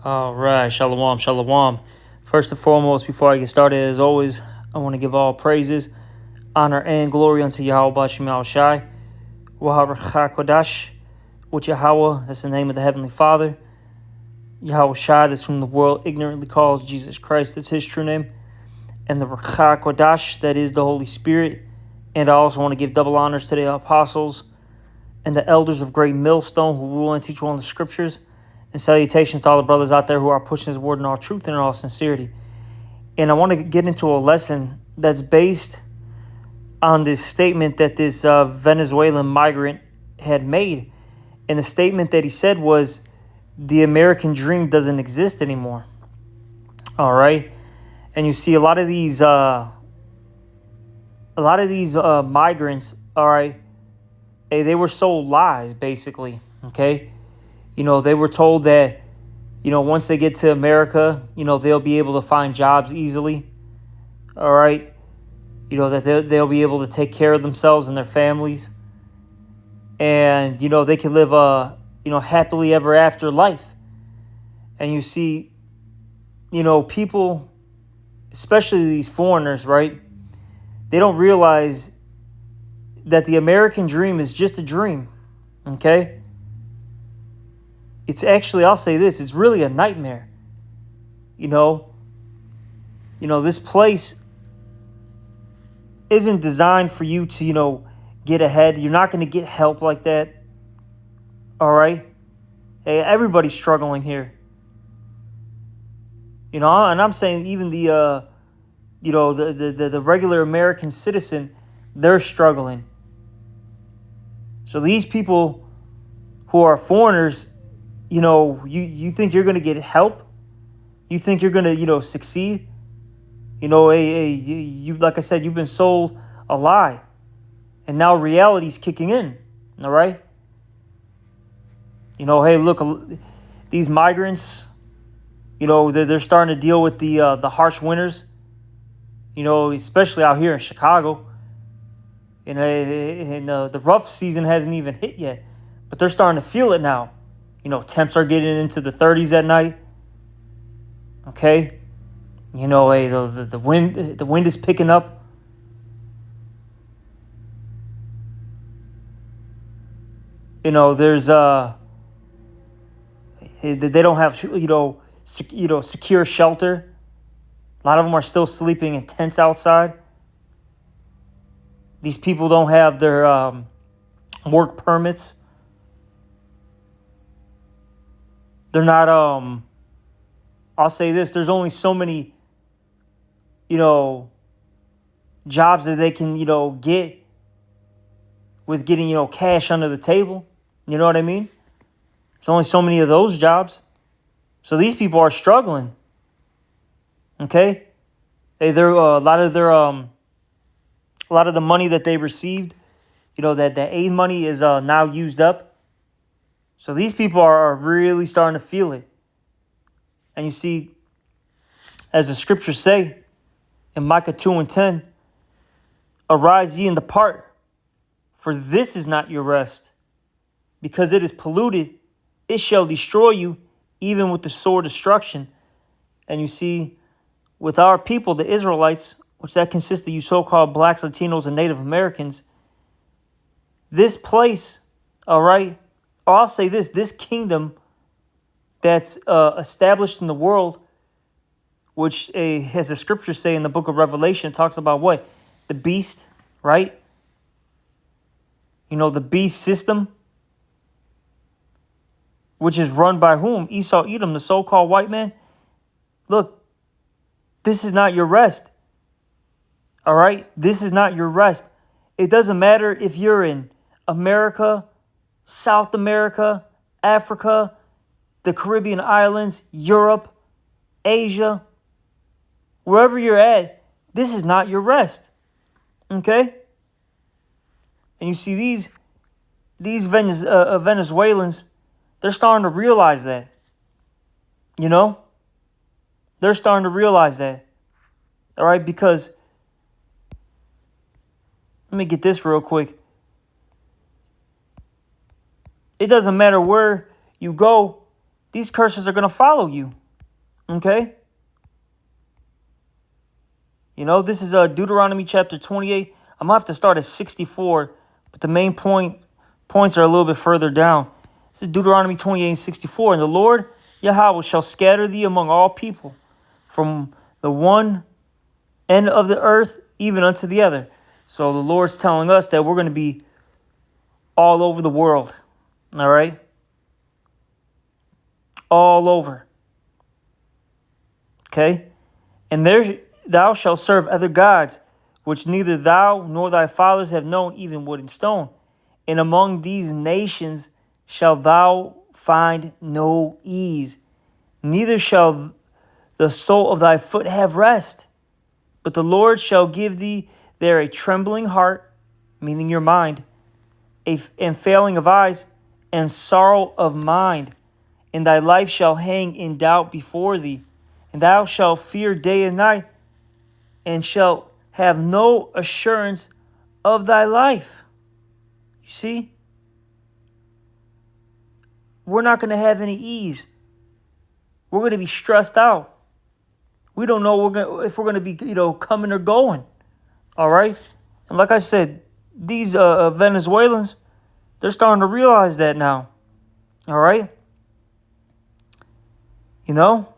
All right, shalom, shalom. First and foremost, before I get started, as always, I want to give all praises, honor, and glory unto Yahweh Bashem Yahushai, Waharakha Kodash, with Yahweh, that's the name of the Heavenly Father. Yahweh Shai, that's whom the world ignorantly calls Jesus Christ, that's his true name. And the Rakha Kodash, that is the Holy Spirit. And I also want to give double honors to the apostles and the elders of Great Millstone who rule and teach well in the scriptures. And salutations to all the brothers out there who are pushing his word in all truth and in all sincerity. And I want to get into a lesson that's based on this statement that this Venezuelan migrant had made. And the statement that he said was, the American dream doesn't exist anymore. All right. And you see a lot of these migrants, all right, they were sold lies, basically, okay? You know, they were told that, once they get to America, they'll be able to find jobs easily, all right? That they'll be able to take care of themselves and their families. And, they can live a, happily ever after life. And you see, people, especially these foreigners, right? They don't realize that the American dream is just a dream, okay? It's actually, I'll say this, it's really a nightmare. This place isn't designed for you to, get ahead. You're not going to get help like that. All right? Hey, everybody's struggling here. And I'm saying even the regular American citizen, they're struggling. So these people who are foreigners, you think you're going to get help? You think you're going to, succeed? You like I said, you've been sold a lie. And now reality's kicking in, all right? Hey, look, these migrants, they're starting to deal with the harsh winters, especially out here in Chicago. And the rough season hasn't even hit yet, but they're starting to feel it now. Temps are getting into the 30s at night. Okay, hey, the wind is picking up. There's they don't have secure shelter. A lot of them are still sleeping in tents outside. These people don't have their work permits. They're not, I'll say this, there's only so many, jobs that they can, get with getting, cash under the table. You know what I mean? There's only so many of those jobs. So these people are struggling. Okay? Hey, they're a lot of the money that they received, that the aid money is now used up. So these people are really starting to feel it. And you see, as the scriptures say in Micah 2:10, arise ye and depart, for this is not your rest. Because it is polluted, it shall destroy you, even with the sword destruction. And you see, with our people, the Israelites, which that consists of you so-called blacks, Latinos, and Native Americans, this place, all right, or I'll say this kingdom that's established in the world, which, as the scriptures say in the book of Revelation, talks about what? The beast, right? The beast system, which is run by whom? Esau, Edom, the so-called white man. Look, this is not your rest. All right? This is not your rest. It doesn't matter if you're in America, South America, Africa, the Caribbean islands, Europe, Asia, wherever you're at, this is not your rest. Okay? And you see these Venezuelans, they're starting to realize that. They're starting to realize that. All right? Because, let me get this real quick. It doesn't matter where you go, these curses are going to follow you. Okay? You know, this is Deuteronomy chapter 28. I'm going to have to start at 64, but the main points are a little bit further down. This is Deuteronomy 28 and 64. And the Lord Yahweh shall scatter thee among all people, from the one end of the earth even unto the other. So the Lord's telling us that we're going to be all over the world. All right? All over. Okay? And there thou shalt serve other gods, which neither thou nor thy fathers have known, even wood and stone. And among these nations shalt thou find no ease, neither shall the sole of thy foot have rest. But the Lord shall give thee there a trembling heart, meaning your mind, and failing of eyes, and sorrow of mind. And thy life shall hang in doubt before thee, and thou shalt fear day and night, and shalt have no assurance of thy life. You see? We're not going to have any ease. We're going to be stressed out. We don't know if we're going to be, coming or going. All right? And like I said, these Venezuelans, they're starting to realize that now. All right? You know?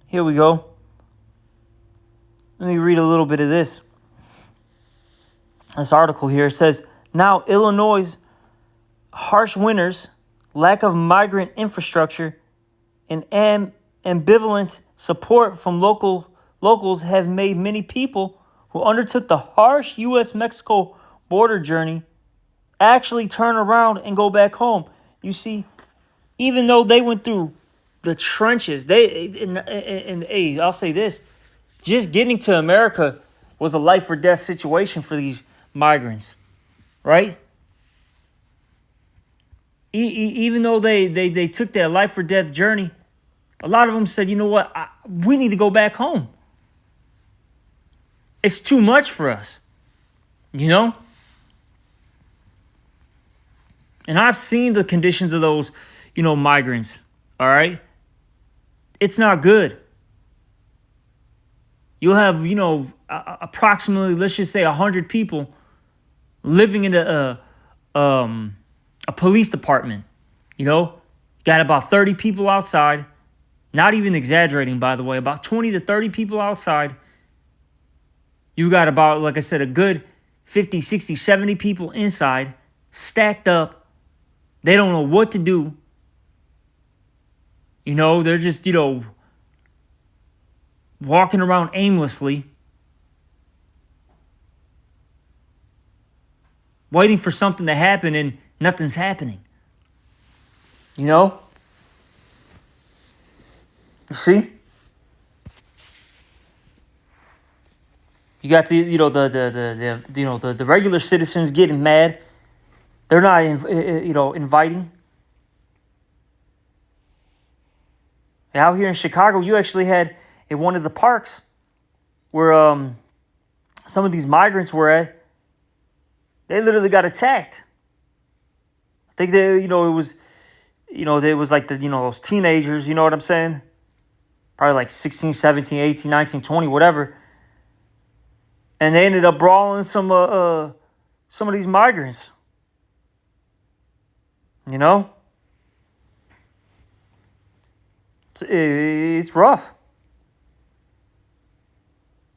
Here we go. Let me read a little bit of this. This article here says, now Illinois' harsh winters, lack of migrant infrastructure, and ambivalent support from locals have made many people who undertook the harsh U.S.-Mexico border journey actually turn around and go back home. You see, even though they went through the trenches, I'll say this, just getting to America was a life or death situation for these migrants, right? Even though they took that life or death journey, a lot of them said, you know what, we need to go back home. It's too much for us, you know? And I've seen the conditions of those, migrants, all right? It's not good. You'll have, approximately, let's just say 100 people living in a police department, got about 30 people outside, not even exaggerating, by the way, about 20 to 30 people outside. You got about, like I said, a good 50, 60, 70 people inside, stacked up. They don't know what to do. They're just, walking around aimlessly, waiting for something to happen, and nothing's happening. You see? You got the regular citizens getting mad. They're not inviting. Out here in Chicago, you actually had in one of the parks where some of these migrants were at, they literally got attacked. I think it was like those teenagers, you know what I'm saying? Probably like 16, 17, 18, 19, 20, whatever. And they ended up brawling some of these migrants. It's rough.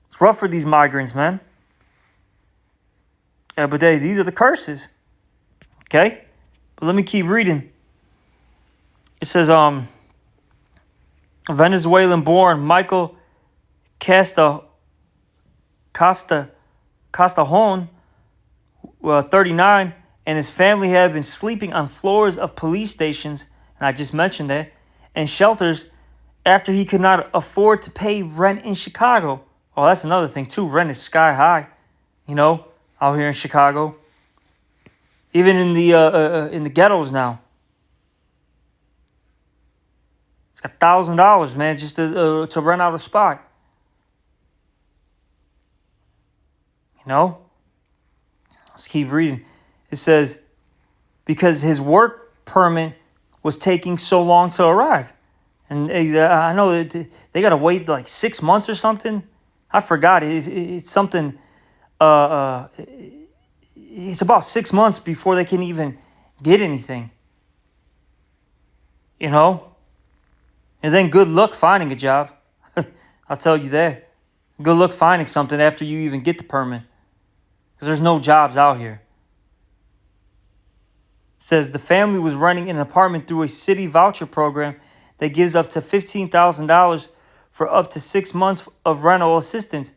It's rough for these migrants, man. Yeah, but these are the curses. Okay? But let me keep reading. It says, Venezuelan-born Michael Castajon, 39, and his family had been sleeping on floors of police stations, and I just mentioned that, and shelters after he could not afford to pay rent in Chicago. Oh, that's another thing, too. Rent is sky high, out here in Chicago. Even in the ghettos now. It's got $1,000, man, just to rent out a spot. Let's keep reading. It says, because his work permit was taking so long to arrive. And I know that they got to wait like 6 months or something. I forgot. It's something. It's about 6 months before they can even get anything. You know? And then good luck finding a job. I'll tell you that. Good luck finding something after you even get the permit. Because there's no jobs out here. It says the family was renting an apartment through a city voucher program that gives up to $15,000 for up to 6 months of rental assistance.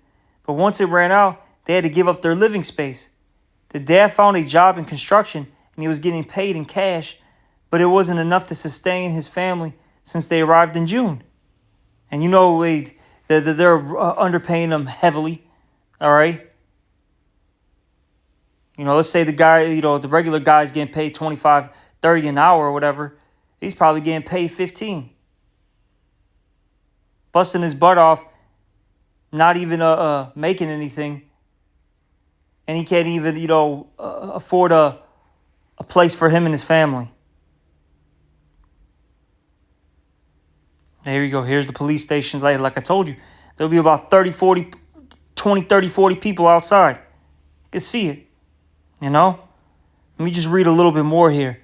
But once it ran out, they had to give up their living space. The dad found a job in construction and he was getting paid in cash, but it wasn't enough to sustain his family since they arrived in June. And you know, they're underpaying them heavily, all right? You know, let's say the guy, the regular guy's getting paid $25, $30 an hour or whatever. He's probably getting paid $15. Busting his butt off, not even making anything. And he can't even, afford a place for him and his family. There you go. Here's the police stations. Like I told you, there'll be about 30, 40 people outside. You can see it, Let me just read a little bit more here.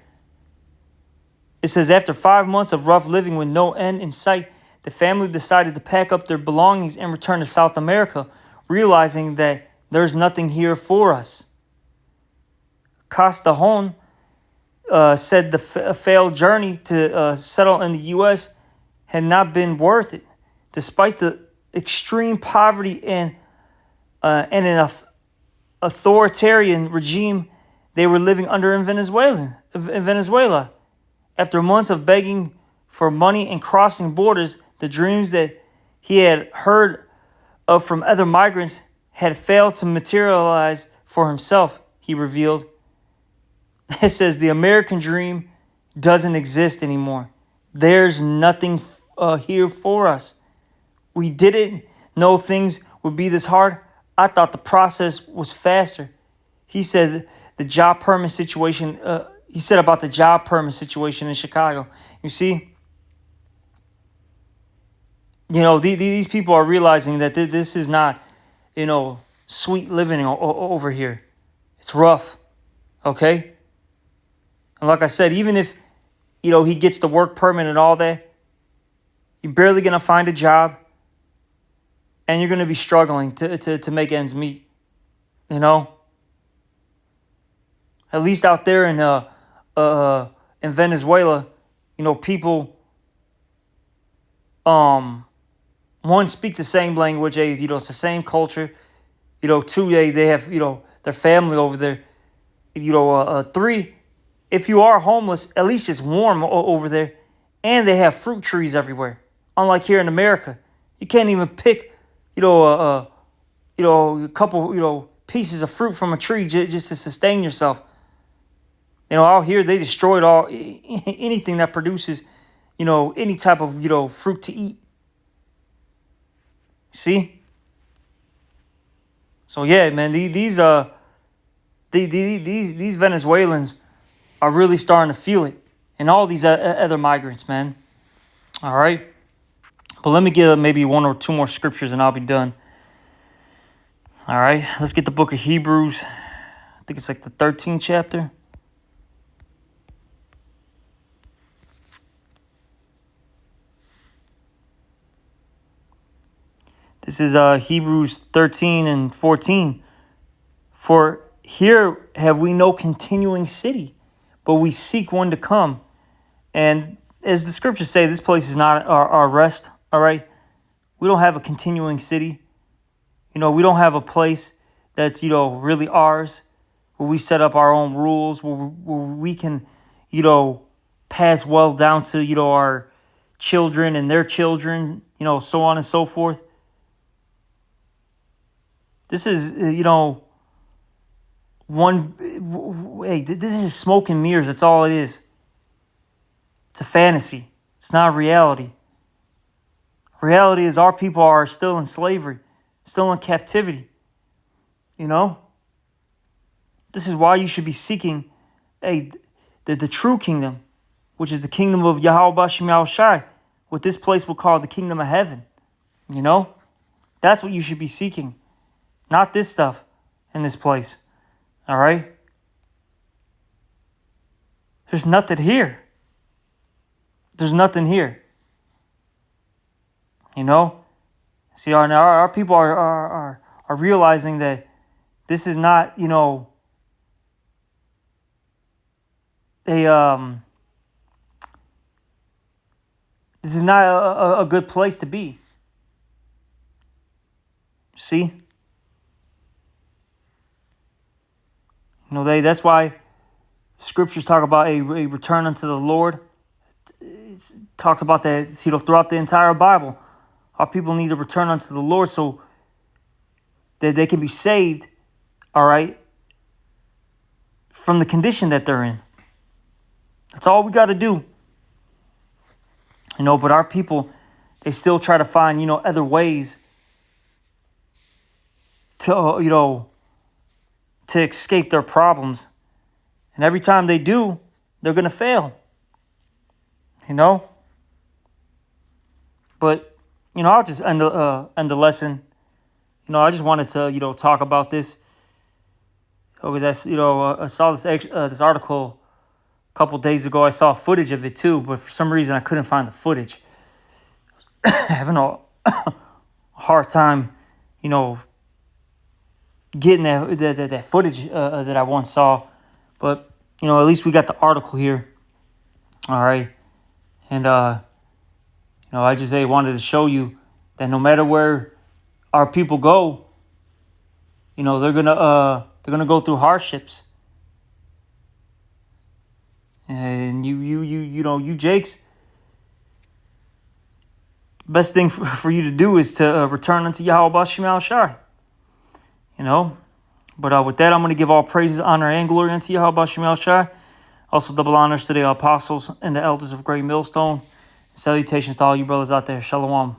It says, after 5 months of rough living with no end in sight, the family decided to pack up their belongings and return to South America, realizing that there's nothing here for us. Castajon said the failed journey to settle in the U.S. had not been worth it, despite the extreme poverty and an authoritarian regime they were living under in Venezuela. After months of begging for money and crossing borders, the dreams that he had heard of from other migrants had failed to materialize for himself, he revealed. It says the American dream doesn't exist anymore. There's nothing here for us. We didn't know things would be this hard. I thought the process was faster. He said the job permit situation. He said about the job permit situation in Chicago. You see, these people are realizing that this is not, sweet living over here. It's rough, okay? And like I said, even if, he gets the work permit and all that, you're barely going to find a job, and you're going to be struggling to make ends meet, At least out there in Venezuela, people, one, speak the same language, it's the same culture, two, they have, their family over there, three, if you are homeless, at least it's warm over there, and they have fruit trees everywhere. Unlike here in America, you can't even pick, a couple, pieces of fruit from a tree just to sustain yourself. Out here they destroyed anything that produces, any type of, fruit to eat. See? So yeah, man, these Venezuelans are really starting to feel it, and all these other migrants, man. All right, but let me get maybe one or two more scriptures, and I'll be done. All right, let's get the book of Hebrews. I think it's like the 13th chapter. This is Hebrews 13 and 14. For here have we no continuing city, but we seek one to come. And as the scriptures say, this place is not our rest, all right? We don't have a continuing city. We don't have a place that's, really ours, where we set up our own rules, where we can, pass well down to, our children and their children, so on and so forth. This is, this is smoke and mirrors. That's all it is. It's a fantasy. It's not reality. Reality is our people are still in slavery, still in captivity. This is why you should be seeking, the true kingdom, which is the kingdom of Yahweh Bashem Yahushai, what this place will call the kingdom of heaven. You know? That's what you should be seeking. Not this stuff in this place. All right? There's nothing here. There's nothing here. You know? See, our people are realizing that this is not, you know, this is not a good place to be. See? You know, that's why scriptures talk about a return unto the Lord. It talks about that, you know, throughout the entire Bible. Our people need to return unto the Lord so that they can be saved, all right, from the condition that they're in. That's all we got to do. You know, but our people, they still try to find, you know, other ways to, you know, to escape their problems. And every time they do, they're going to fail. You know? But, you know, I'll just end the lesson. You know, I just wanted to, you know, talk about this. Because I saw this article a couple days ago. I saw footage of it too, but for some reason I couldn't find the footage. Having a hard time, you know, getting that footage that I once saw. But, you know, at least we got the article here. All right. And, you know, I just wanted to show you that no matter where our people go, you know, they're gonna go through hardships. And you know, you Jakes, best thing for you to do is to return unto Yahweh Bashem Yahushai. You know, but with that, I'm going to give all praises, honor, and glory unto Yahweh Bashem Yahushai. Also, double honors to the apostles and the elders of Great Millstone. Salutations to all you brothers out there. Shalom.